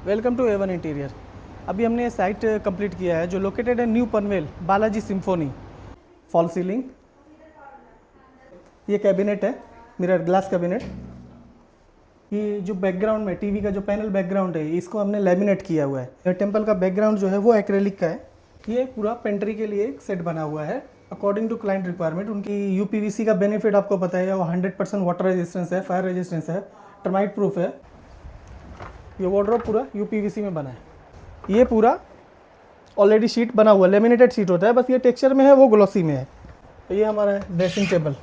Welcome to Avon interior. अभी हमने ये साइट कंप्लीट किया है जो लोकेटेड है new Panvel Balaji symphony. Fall ceiling, ये कैबिनेट है, मिरर ग्लास कैबिनेट। ये जो बैकग्राउंड में टीवी का जो पैनल बैकग्राउंड है इसको हमने लेमिनेट किया हुआ है। टेम्पल का बैकग्राउंड जो है वो एक्रेलिक का है। ये पूरा पेंट्री के लिए एक सेट बना हुआ है अकॉर्डिंग टू क्लाइंट रिक्वायरमेंट। उनकी यूपीवीसी का बेनिफिट आपको पता है, वो 100% वाटर रेजिस्टेंस है, फायर रेजिस्टेंस है, टर्माइट प्रूफ है। ये वार्डरोब पूरा यूपीवीसी में बना है। ये पूरा ऑलरेडी शीट बना हुआ, लेमिनेटेड शीट होता है, बस ये टेक्सचर में है वो ग्लॉसी में है। तो ये हमारा है ड्रेसिंग टेबल,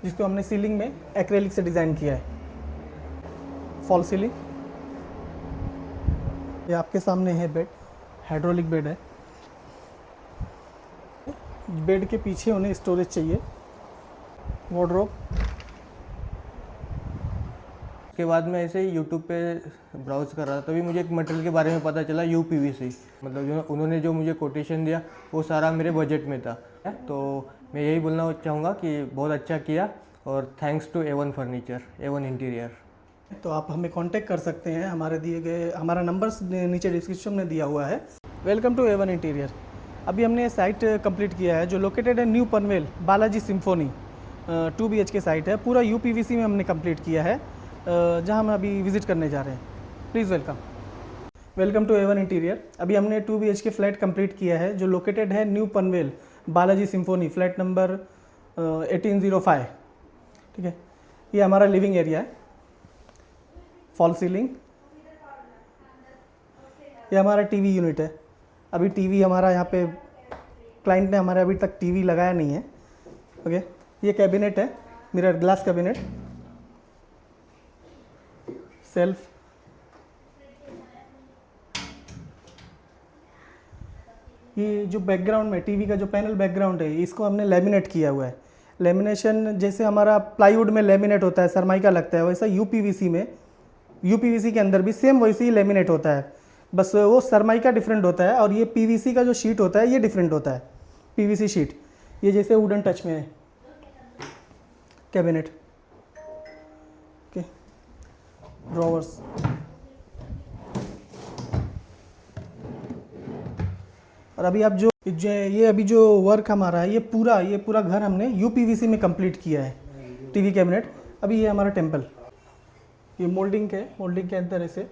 जिसको हमने सीलिंग में एक्रेलिक से डिज़ाइन किया है। फॉल सीलिंग, ये आपके सामने है बेड, हाइड्रोलिक बेड है। बेड के पीछे उन्हें स्टोरेज चाहिए, वार्डरोब। उसके बाद मैं ऐसे ही यूट्यूब पे ब्राउज़ कर रहा था, तभी मुझे एक मटेरियल के बारे में पता चला, यूपीवीसी। मतलब जो उन्होंने जो मुझे कोटेशन दिया वो सारा मेरे बजट में था। तो मैं यही बोलना चाहूँगा कि बहुत अच्छा किया, और thanks to Avon furniture, Avon interior. तो आप हमें कांटेक्ट कर सकते हैं, हमारे दिए गए हमारा नंबर नीचे डिस्क्रिप्शन में दिया हुआ है। Welcome to Avon interior. अभी हमने ये साइट कंप्लीट किया है जो लोकेटेड है new Panvel Balaji symphony. 2 BHK site है, पूरा यूपीवीसी में हमने कंप्लीट किया है, जहां हम अभी विज़िट करने जा रहे हैं। Please welcome to Avon interior. अभी हमने 2 BHK फ्लैट कंप्लीट किया है जो लोकेटेड है new Panvel Balaji symphony, flat number 1805। ठीक है, ये हमारा लिविंग एरिया है। फॉल सीलिंग, ये हमारा टीवी यूनिट है। अभी टीवी हमारा यहाँ पे क्लाइंट ने हमारे अभी तक टीवी लगाया नहीं है। ओके, ये कैबिनेट है, मिरर ग्लास कैबिनेट। सेल्फ, ये जो बैकग्राउंड में टीवी का जो पैनल बैकग्राउंड है इसको हमने लेमिनेट किया हुआ है। लेमिनेशन जैसे हमारा प्लाईवुड में लेमिनेट होता है, सरमाइका लगता है, वैसा यूपीवीसी के अंदर भी सेम वैसे ही लेमिनेट होता है, बस वो सरमाइका डिफरेंट होता है और ये पीवीसी का जो शीट होता है ये डिफरेंट होता है। पीवीसी शीट ये जैसे वुडन टच में है। कैबिनेट, ओके, ड्रॉवर्स, और अभी आप जो ये अभी जो वर्क हमारा है ये पूरा घर हमने यूपीवीसी में कंप्लीट किया है। टीवी कैबिनेट, अभी ये हमारा टेम्पल, ये मोल्डिंग के अंदर ऐसे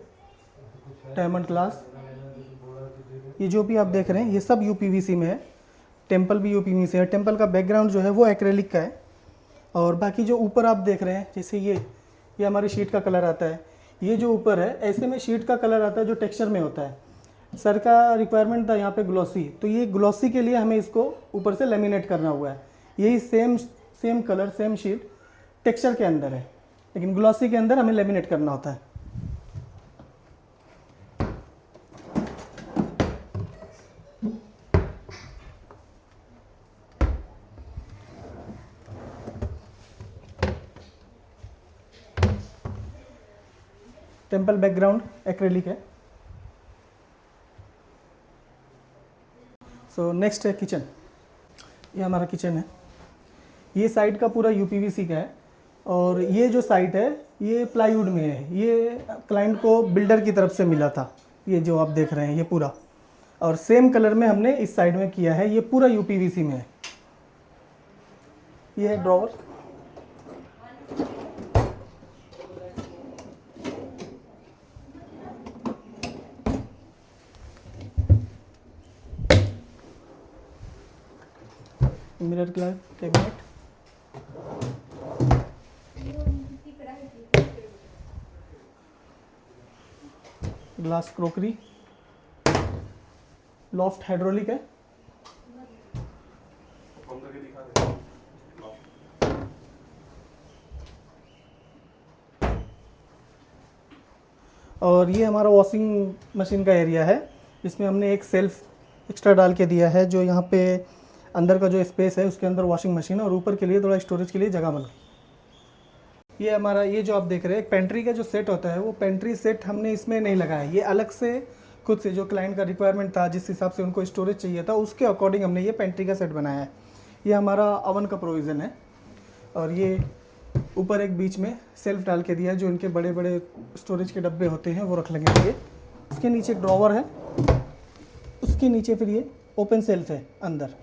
डायमंड ग्लास, ये जो भी आप देख रहे हैं ये सब यूपीवीसी में है। टेम्पल भी यूपीवीसी है। टेम्पल का बैकग्राउंड जो है वो एक्रेलिक का है, और बाकी जो ऊपर आप देख रहे हैं जैसे ये हमारी शीट का कलर आता है। ये जो ऊपर है ऐसे में शीट का कलर आता है जो टेक्सचर में होता है। सर का रिक्वायरमेंट था यहाँ पे ग्लॉसी, तो ये ग्लॉसी के लिए हमें इसको ऊपर से लेमिनेट करना हुआ है। यही same colour same sheet texture के अंदर है, लेकिन ग्लॉसी के अंदर हमें लेमिनेट करना होता है। टेम्पल बैकग्राउंड एक्रेलिक है। सो नेक्स्ट है किचन। ये हमारा किचन है। ये साइड का पूरा यूपीवीसी का है, और ये जो साइट है ये प्लाईवुड में है। ये क्लाइंट को बिल्डर की तरफ से मिला था, ये जो आप देख रहे हैं ये पूरा, और सेम कलर में हमने इस साइड में किया है। ये पूरा यूपीवीसी में है। ये है drawer, mirror glass cabinet, glass crockery, loft hydraulic है। और ये हमारा वॉशिंग मशीन का एरिया है, जिसमें हमने एक सेल्फ एक्स्ट्रा डाल के दिया है, जो यहाँ पे अंदर का जो स्पेस है उसके अंदर वॉशिंग मशीन है, और ऊपर के लिए थोड़ा स्टोरेज के लिए जगह बन गई। ये हमारा ये जो आप देख रहे हैं एक पेंट्री का जो सेट होता है, वो पेंट्री सेट हमने इसमें नहीं लगाया। ये अलग से खुद से जो क्लाइंट का रिक्वायरमेंट था, जिस हिसाब से उनको स्टोरेज चाहिए था, उसके अकॉर्डिंग हमने ये पेंट्री का सेट बनाया है। ये हमारा ओवन का प्रोविज़न है, और ये ऊपर एक बीच में सेल्फ डाल के दिया है, जो इनके बड़े बड़े स्टोरेज के डब्बे होते हैं वो रख लेंगे ये। उसके नीचे एक ड्रॉवर है, उसके नीचे फिर ये ओपन सेल्फ है अंदर।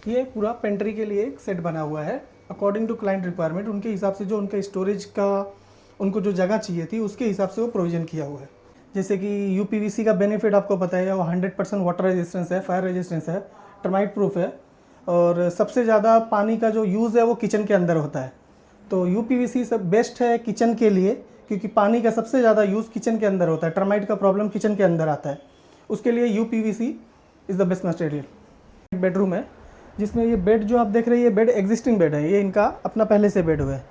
ये पूरा पेंट्री के लिए एक सेट बना हुआ है अकॉर्डिंग टू क्लाइंट रिक्वायरमेंट। उनके हिसाब से जो उनका स्टोरेज का उनको जो जगह चाहिए थी उसके हिसाब से वो प्रोविज़न किया हुआ है। जैसे कि यूपीवीसी का बेनिफिट आपको पता है, वो 100% वाटर रेजिस्टेंस है, फायर रेजिस्टेंस है, टर्माइट प्रूफ है, और सबसे ज़्यादा पानी का जो यूज़ है वो किचन के अंदर होता है। तो यूपीवीसी सब बेस्ट है किचन के लिए, क्योंकि पानी का सबसे ज़्यादा यूज़ किचन के अंदर होता है। टर्माइट का प्रॉब्लम किचन के अंदर आता है, उसके लिए UPVC is the best material. एक बेडरूम है जिसमें ये बेड जो आप देख रहे हैं, ये बेड एग्जिस्टिंग बेड है, ये इनका अपना पहले से बेड हुआ है।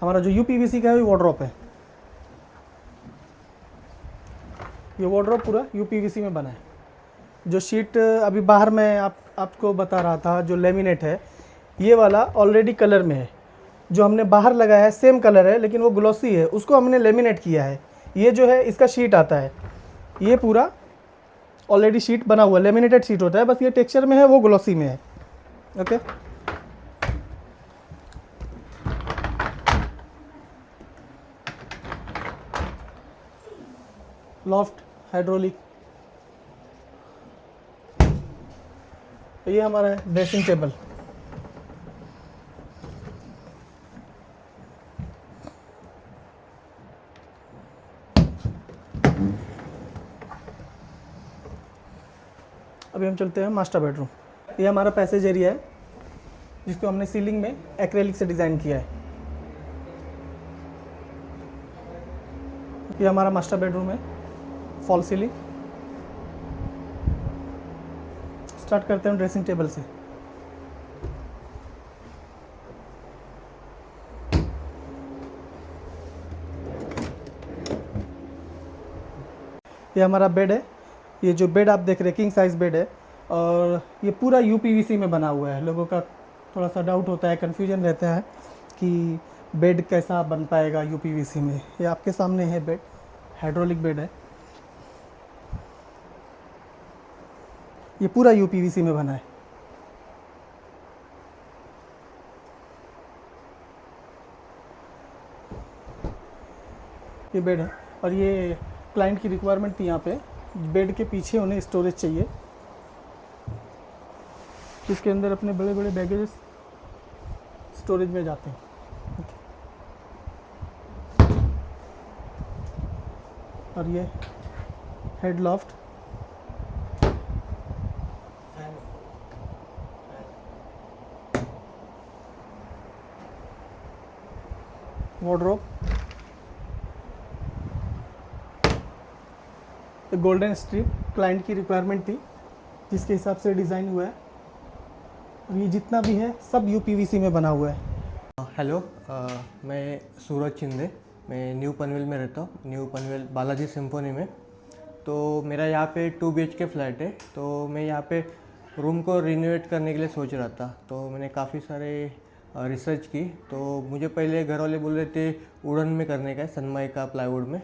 हमारा जो यूपीवीसी का है वो वार्डरोब है। ये वार्डरोब पूरा यूपीवीसी में बना है। जो शीट अभी बाहर मैं आपको बता रहा था, जो लेमिनेट है, ये वाला ऑलरेडी कलर में है। जो हमने बाहर लगाया है सेम कलर है, लेकिन वो ग्लॉसी है, उसको हमने लेमिनेट किया है। ये जो है इसका शीट आता है, ये पूरा ऑलरेडी शीट बना हुआ, लेमिनेटेड शीट होता है, बस ये टेक्सचर में है, वो ग्लॉसी में है। Okay, loft hydraulic. ये हमारा है ड्रेसिंग टेबल। अभी हम चलते हैं मास्टर बेडरूम। ये हमारा पैसेज एरिया है, जिसको हमने सीलिंग में एक्रेलिक से डिज़ाइन किया है। ये हमारा मास्टर बेडरूम है, फॉल सीलिंग। स्टार्ट करते हैं ड्रेसिंग टेबल से। ये हमारा बेड है। ये जो बेड आप देख रहे हैं किंग साइज़ बेड है, और ये पूरा यूपीवीसी में बना हुआ है। लोगों का थोड़ा सा डाउट होता है, कन्फ्यूजन रहता है कि बेड कैसा बन पाएगा यूपीवीसी में। ये आपके सामने है बेड, हाइड्रोलिक बेड है। ये पूरा यूपीवीसी में बना है। ये बेड है, और ये क्लाइंट की रिक्वायरमेंट थी। यहाँ पे बेड के पीछे उन्हें स्टोरेज चाहिए, जिसके अंदर अपने बड़े बड़े बैगेजेस स्टोरेज में जाते हैं। और ये head loft, wardrobe, golden strip client की रिक्वायरमेंट थी, जिसके हिसाब से डिज़ाइन हुआ है। और ये जितना भी है सब यूपीवीसी में बना हुआ है। हेलो, मैं सूरज चिंदे, मैं न्यू पनवेल में रहता हूँ, न्यू पनवेल बालाजी सिम्फोनी में। तो मेरा यहाँ पे 2 BHK फ्लैट है। तो मैं यहाँ पे रूम को रिनोवेट करने के लिए सोच रहा था। तो मैंने काफ़ी सारे रिसर्च की। तो मुझे पहले घर वाले बोल रहे थे वुडन में करने का है, सनमाई का प्लाईवुड में।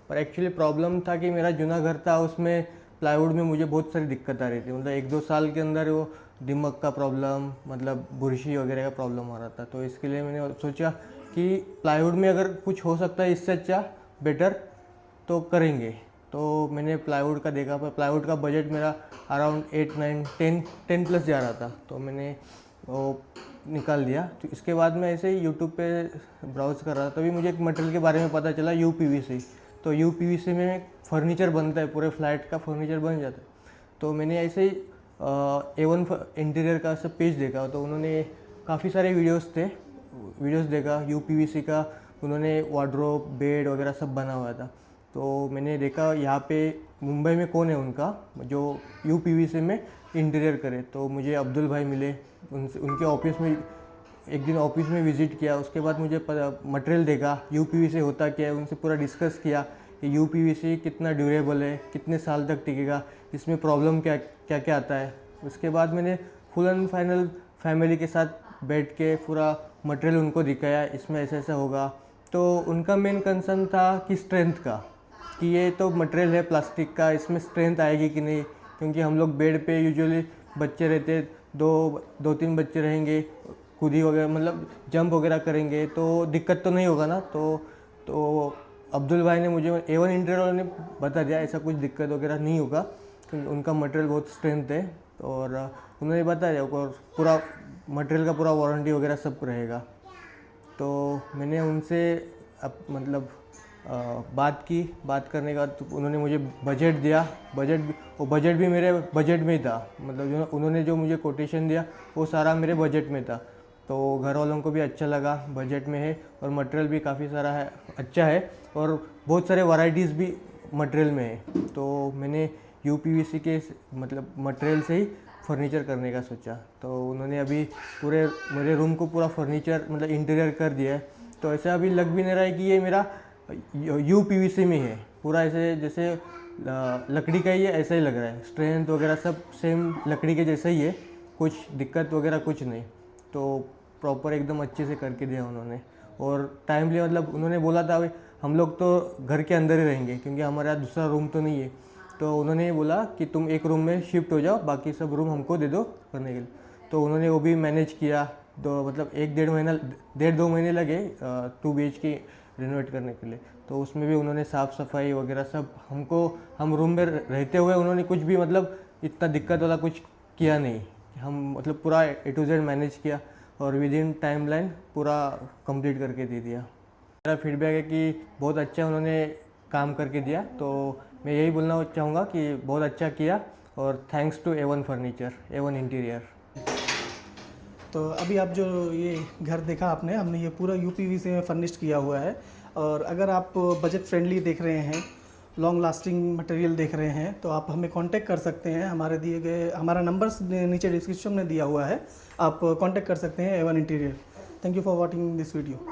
पर एक्चुअली प्रॉब्लम था कि मेरा जूना घर था, उसमें प्लाईवुड में मुझे बहुत सारी दिक्कत आ रही थी। मतलब 1-2 साल के अंदर वो दिमक का प्रॉब्लम, मतलब बुरशी वगैरह का प्रॉब्लम हो रहा था। तो इसके लिए मैंने सोचा कि प्लाईवुड में अगर कुछ हो सकता है इससे अच्छा बेटर तो करेंगे। तो मैंने प्लाईवुड का देखा, पर प्लाईवुड का बजट मेरा अराउंड 8, 9, 10 प्लस जा रहा था। तो मैंने वो निकाल दिया। तो इसके बाद मैं ऐसे ही यूट्यूब पे ब्राउज़ कर रहा था, तभी मुझे एक मटेरियल के बारे में पता चला, यूपीवीसी। तो यूपीवीसी में फर्नीचर बनता है, पूरे फ्लैट का फर्नीचर बन जाता है। तो मैंने ऐसे ही A1 इंटीरियर का सब पेज देखा। तो उन्होंने काफ़ी सारे वीडियोस देखा यूपीवीसी का। उन्होंने वार्डरोब, बेड वगैरह सब बना हुआ था। तो मैंने देखा यहाँ पे मुंबई में कौन है उनका जो यूपीवीसी में इंटीरियर करे। तो मुझे अब्दुल भाई मिले, उनके ऑफिस में एक दिन ऑफिस में विज़िट किया। उसके बाद मुझे मटेरियल देखा, यूपीवीसी होता क्या है, उनसे पूरा डिस्कस किया कि यूपीवीसी कितना ड्यूरेबल है, कितने साल तक टिकेगा, इसमें प्रॉब्लम क्या क्या आता है। उसके बाद मैंने फुल एंड फाइनल फैमिली के साथ बैठ के पूरा मटेरियल उनको दिखाया, इसमें ऐसा ऐसा होगा। तो उनका मेन कंसर्न था कि स्ट्रेंथ का, कि ये तो मटेरियल है प्लास्टिक का, इसमें स्ट्रेंथ आएगी कि नहीं। क्योंकि हम लोग बेड पे यूजुअली बच्चे रहते, 2-3 बच्चे रहेंगे, कूदी वगैरह मतलब जंप वगैरह करेंगे तो दिक्कत तो नहीं होगा ना। तो अब्दुल भाई ने मुझे A1 इंटीरियर वालों ने बता दिया ऐसा कुछ दिक्कत वगैरह नहीं होगा, क्योंकि उनका मटेरियल बहुत स्ट्रेंथ है और उन्होंने बता दिया और पूरा मटेरियल का पूरा वारंटी वगैरह सब रहेगा। तो मैंने उनसे मतलब बात करने का तो उन्होंने मुझे बजट दिया। बजट भी मेरे बजट में ही था, मतलब उन्होंने जो मुझे कोटेशन दिया वो सारा मेरे बजट में था। तो घर वालों को भी अच्छा लगा, बजट में है और मटेरियल भी काफ़ी सारा है, अच्छा है और बहुत सारे वैरायटीज़ भी मटेरियल में है। तो मैंने UPVC के मतलब मटेरियल से ही फर्नीचर करने का सोचा। तो उन्होंने अभी पूरे मेरे रूम को पूरा फर्नीचर मतलब इंटीरियर कर दिया है। तो ऐसा अभी लग भी नहीं रहा है कि ये मेरा UPVC में है, पूरा ऐसे जैसे लकड़ी का ही है ऐसा ही लग रहा है। स्ट्रेंथ वगैरह सब सेम लकड़ी के जैसा ही है, कुछ दिक्कत वगैरह कुछ नहीं। तो प्रॉपर एकदम अच्छे से करके दिया उन्होंने और टाइमली, मतलब उन्होंने बोला था भाई हम लोग तो घर के अंदर ही रहेंगे क्योंकि हमारे यहाँ दूसरा रूम तो नहीं है। तो उन्होंने बोला कि तुम एक रूम में शिफ्ट हो जाओ, बाकी सब रूम हमको दे दो करने के लिए। तो उन्होंने वो भी मैनेज किया। तो मतलब 1-1.5 महीने लगे 2 BHK रिनोवेट करने के लिए। तो उसमें भी उन्होंने साफ़ सफाई वगैरह सब हम रूम में रहते हुए उन्होंने कुछ भी मतलब इतना दिक्कत वाला कुछ किया नहीं। हम मतलब पूरा A to Z मैनेज किया और विद इन टाइमलाइन पूरा कंप्लीट करके दे दिया। मेरा फीडबैक है कि बहुत अच्छा उन्होंने काम करके दिया। तो मैं यही बोलना चाहूँगा कि बहुत अच्छा किया और thanks to A1 furniture, A1 interior. तो अभी आप जो ये घर देखा आपने, हमने ये पूरा UPVC में फर्निश्ड किया हुआ है। और अगर आप बजट फ्रेंडली देख रहे हैं, लॉन्ग लास्टिंग मटेरियल देख रहे हैं, तो आप हमें कांटेक्ट कर सकते हैं। हमारा नंबर नीचे डिस्क्रिप्शन में दिया हुआ है, आप कांटेक्ट कर सकते हैं A1 interior. Thank you for watching this video.